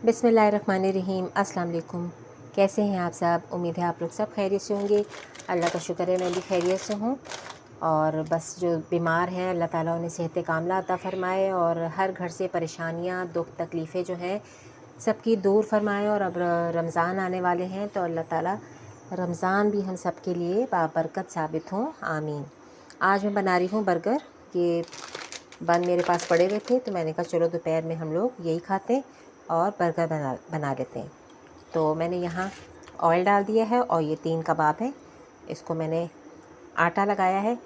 बिस्मिल्लाहिर्रहमानिर्रहीम। अस्सलाम वालेकुम। कैसे हैं आप सब? उम्मीद है आप लोग सब खैरियत से होंगे। अल्लाह का शुक्र है मैं भी खैरियत से हूँ। और बस जो बीमार हैं अल्लाह ताला उन्हें सेहत कामला अता फ़रमाए और हर घर से परेशानियाँ दुख तकलीफ़ें जो हैं सबकी दूर फरमाए। और अब रमज़ान आने वाले हैं तो अल्लाह ताला रमज़ान भी हम सब के लिए बाबरकत साबित हों, आमीन। आज मैं बना रही हूँ बर्गर। ये बन मेरे पास पड़े हुए थे तो मैंने कहा चलो दोपहर में हम लोग यही खाते हैं और बर्गर बना लेते हैं। तो मैंने यहाँ ऑयल डाल दिया है और ये 3 कबाब है। इसको मैंने आटा लगाया है।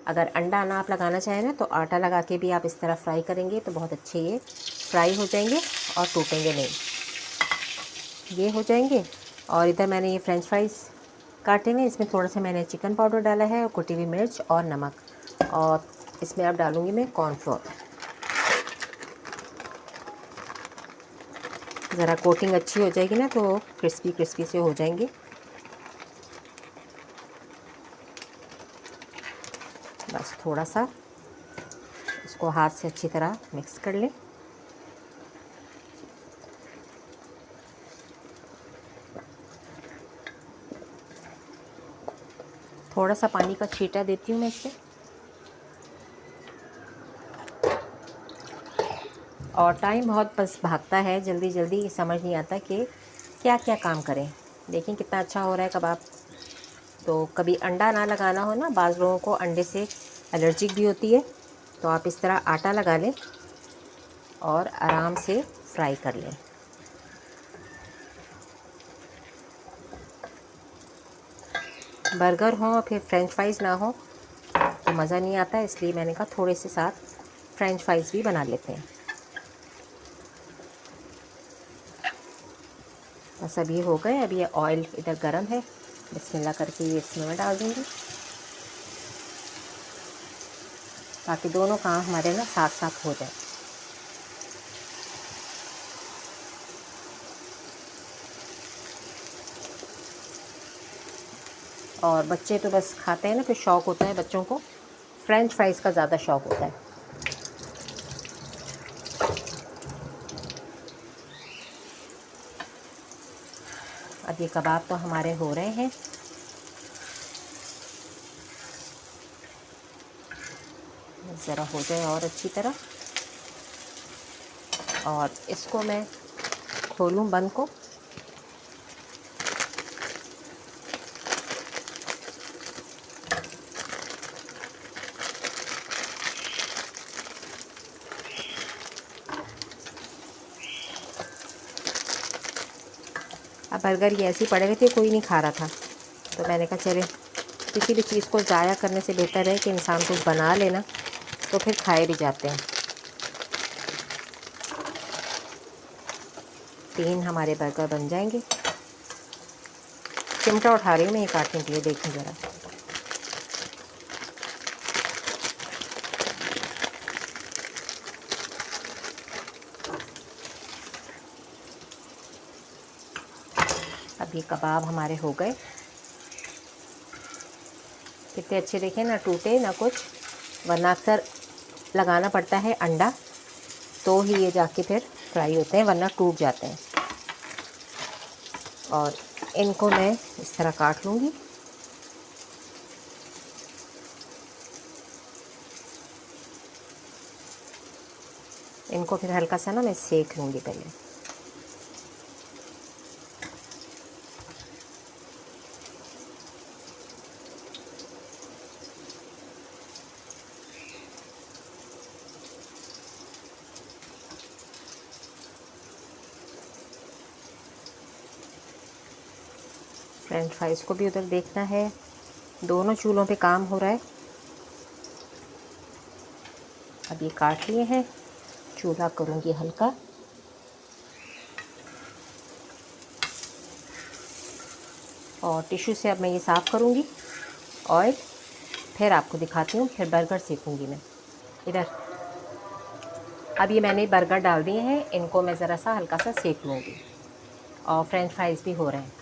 अगर अंडा ना आप लगाना चाहें ना तो आटा लगा के भी आप इस तरह फ्राई करेंगे तो बहुत अच्छे ये फ्राई हो जाएंगे और टूटेंगे नहीं, ये हो जाएंगे। और इधर मैंने ये फ्रेंच फ्राइज़ काटे हुए, इसमें थोड़ा सा मैंने चिकन पाउडर डाला है और कुटी हुई मिर्च और नमक। और इसमें अब डालूँगी मैं कॉर्नफ्लोर। ज़रा कोटिंग अच्छी हो जाएगी ना तो क्रिस्पी क्रिस्पी से हो जाएंगे। बस थोड़ा सा इसको हाथ से अच्छी तरह मिक्स कर लें। थोड़ा सा पानी का छींटा देती हूँ मैं इसमें। और टाइम बहुत बस भागता है, जल्दी जल्दी समझ नहीं आता कि क्या क्या काम करें। देखें कितना अच्छा हो रहा है कबाब। तो कभी अंडा ना लगाना हो ना, बाज़ लोगों को अंडे से एलर्जिक भी होती है, तो आप इस तरह आटा लगा लें और आराम से फ्राई कर लें। बर्गर हो फिर फ्रेंच फ्राइज़ ना हो तो मज़ा नहीं आता, इसलिए मैंने कहा थोड़े से साथ फ्रेंच फ्राइज़ भी बना लेते हैं। बस अब ये हो गए। अब ये ऑयल इधर गरम है, बिस्मिल्लाह करके ये इसमें मैं डाल दूँगी ताकि दोनों काम हमारे ना साथ साथ हो जाए। और बच्चे तो बस खाते हैं ना, फिर शौक़ होता है बच्चों को फ्रेंच फ्राइज़ का ज़्यादा शौक़ होता है। अब ये कबाब तो हमारे हो रहे हैं। ज़रा हो जाए और अच्छी तरह, और इसको मैं खोलूँ बंद को। अब बर्गर ये ऐसे ही पड़े हुए थे, कोई नहीं खा रहा था, तो मैंने कहा चले किसी भी चीज़ को ज़ाया करने से बेहतर है कि इंसान कुछ बना लेना तो फिर खाए भी जाते हैं। 3 हमारे बर्गर बन जाएंगे। चिमटा उठा रही हूँ मैं ये काटने के लिए, देखें ज़रा। अब ये कबाब हमारे हो गए, कितने अच्छे देखें ना, टूटे ना कुछ, वरना अक्सर लगाना पड़ता है अंडा तो ही ये जाके फिर फ्राई होते हैं, वरना टूट जाते हैं। और इनको मैं इस तरह काट लूँगी। इनको फिर हल्का सा ना मैं सेक लूँगी पहले। फ्रेंच फ्राइज़ को भी उधर देखना है, दोनों चूल्हों पे काम हो रहा है। अब ये काट लिए हैं, चूल्हा करूँगी हल्का। और टिश्यू से अब मैं ये साफ़ करूँगी ऑयल, फिर आपको दिखाती हूँ, फिर बर्गर सेकूँगी मैं इधर। अब ये मैंने बर्गर डाल दिए हैं, इनको मैं ज़रा सा हल्का सा सेक लूँगी। और फ्रेंच फ्राइज़ भी हो रहे हैं।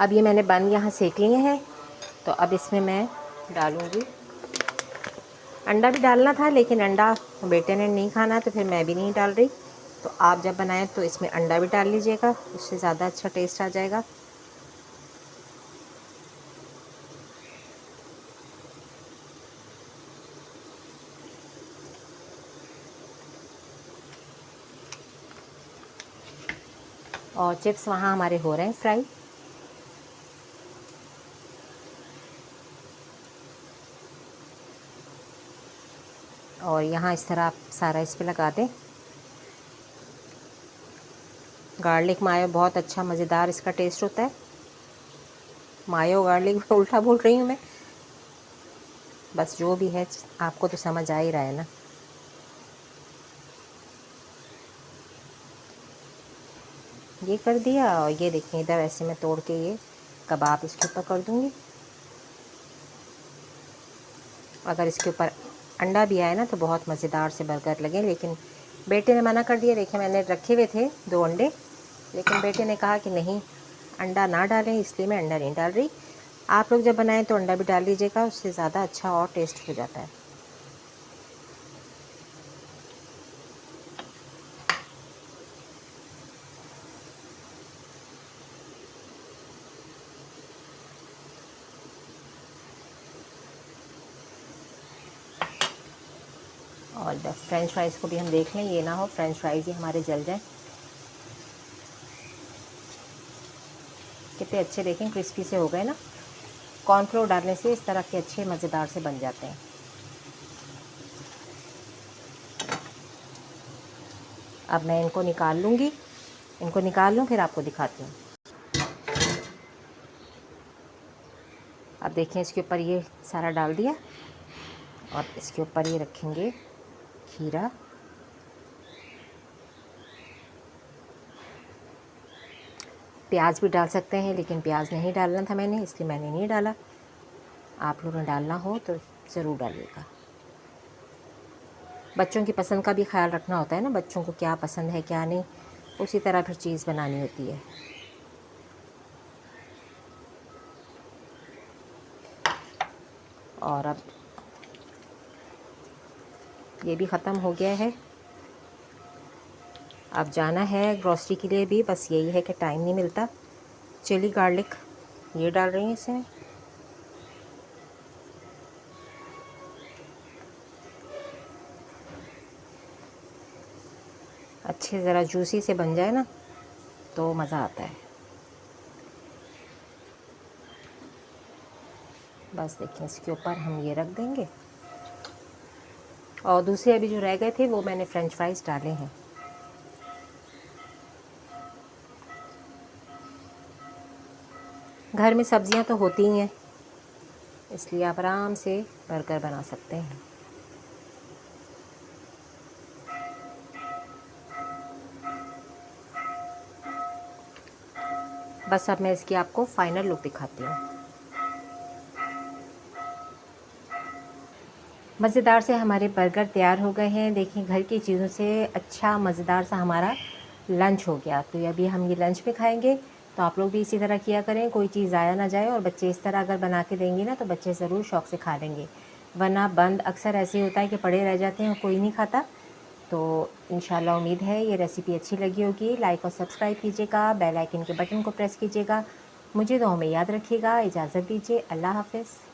अब ये मैंने बन यहाँ सेक लिए हैं, तो अब इसमें मैं डालूँगी। अंडा भी डालना था लेकिन अंडा बेटे ने नहीं खाना तो फिर मैं भी नहीं डाल रही। तो आप जब बनाएं तो इसमें अंडा भी डाल लीजिएगा, उससे ज़्यादा अच्छा टेस्ट आ जाएगा। और चिप्स वहाँ हमारे हो रहे हैं फ्राई। और यहाँ इस तरह आप सारा इस पे लगा दें। गार्लिक मायो बहुत अच्छा मज़ेदार इसका टेस्ट होता है। मायो गार्लिक उल्टा बोल रही हूँ मैं, बस जो भी है आपको तो समझ आ ही रहा है ना। ये कर दिया और ये देखिए इधर ऐसे मैं तोड़ के ये कबाब इसके ऊपर कर दूँगी। अगर इसके ऊपर अंडा भी आए ना तो बहुत मज़ेदार से बर्गर लगे, लेकिन बेटे ने मना कर दिया। देखिए मैंने रखे हुए थे 2 अंडे, लेकिन बेटे ने कहा कि नहीं अंडा ना डालें, इसलिए मैं अंडा नहीं डाल रही। आप लोग जब बनाएं तो अंडा भी डाल लीजिएगा, उससे ज़्यादा अच्छा और टेस्ट हो जाता है। और बस फ्रेंच फ्राइज़ को भी हम देख लें, ये ना हो फ्रेंच फ्राइज़ ही हमारे जल जाएं। कितने अच्छे देखें क्रिस्पी से हो गए ना। कॉर्नफ्लोर डालने से इस तरह के अच्छे मज़ेदार से बन जाते हैं। अब मैं इनको निकाल लूँगी, इनको निकाल लूँ फिर आपको दिखाती हूँ। अब देखिए इसके ऊपर ये सारा डाल दिया और इसके ऊपर ये रखेंगे खीरा। प्याज भी डाल सकते हैं, लेकिन प्याज नहीं डालना था मैंने, इसलिए मैंने नहीं डाला। आप लोगों ने डालना हो तो ज़रूर डालिएगा। बच्चों की पसंद का भी ख्याल रखना होता है ना, बच्चों को क्या पसंद है क्या नहीं, उसी तरह फिर चीज़ बनानी होती है। और अब ये भी ख़त्म हो गया है। अब जाना है ग्रॉसरी के लिए भी, बस यही है कि टाइम नहीं मिलता। चिली गार्लिक ये डाल रही हैं इसमें। अच्छे ज़रा जूसी से बन जाए ना तो मज़ा आता है। बस देखिए इसके ऊपर हम ये रख देंगे। और दूसरे अभी जो रह गए थे वो मैंने फ्रेंच फ्राइज़ डाले हैं। घर में सब्जियां तो होती ही हैं, इसलिए आप आराम से बर्गर बना सकते हैं। बस अब मैं इसकी आपको फ़ाइनल लुक दिखाती हूँ। मज़ेदार से हमारे बर्गर तैयार हो गए हैं। देखिए घर की चीज़ों से अच्छा मज़ेदार सा हमारा लंच हो गया। तो अभी हम ये लंच में खाएंगे, तो आप लोग भी इसी तरह किया करें, कोई चीज़ ज़ाया ना जाए। और बच्चे इस तरह अगर बना के देंगी ना तो बच्चे ज़रूर शौक़ से खा लेंगे, वरना बंद अक्सर ऐसे होता है कि पड़े रह जाते हैं और कोई नहीं खाता। तो इंशाल्लाह उम्मीद है ये रेसिपी अच्छी लगी होगी। लाइक और सब्सक्राइब कीजिएगा, बेल आइकन के बटन को प्रेस कीजिएगा। मुझे दुआओं में याद रखिएगा। इजाज़त दीजिए, अल्लाह हाफ़िज़।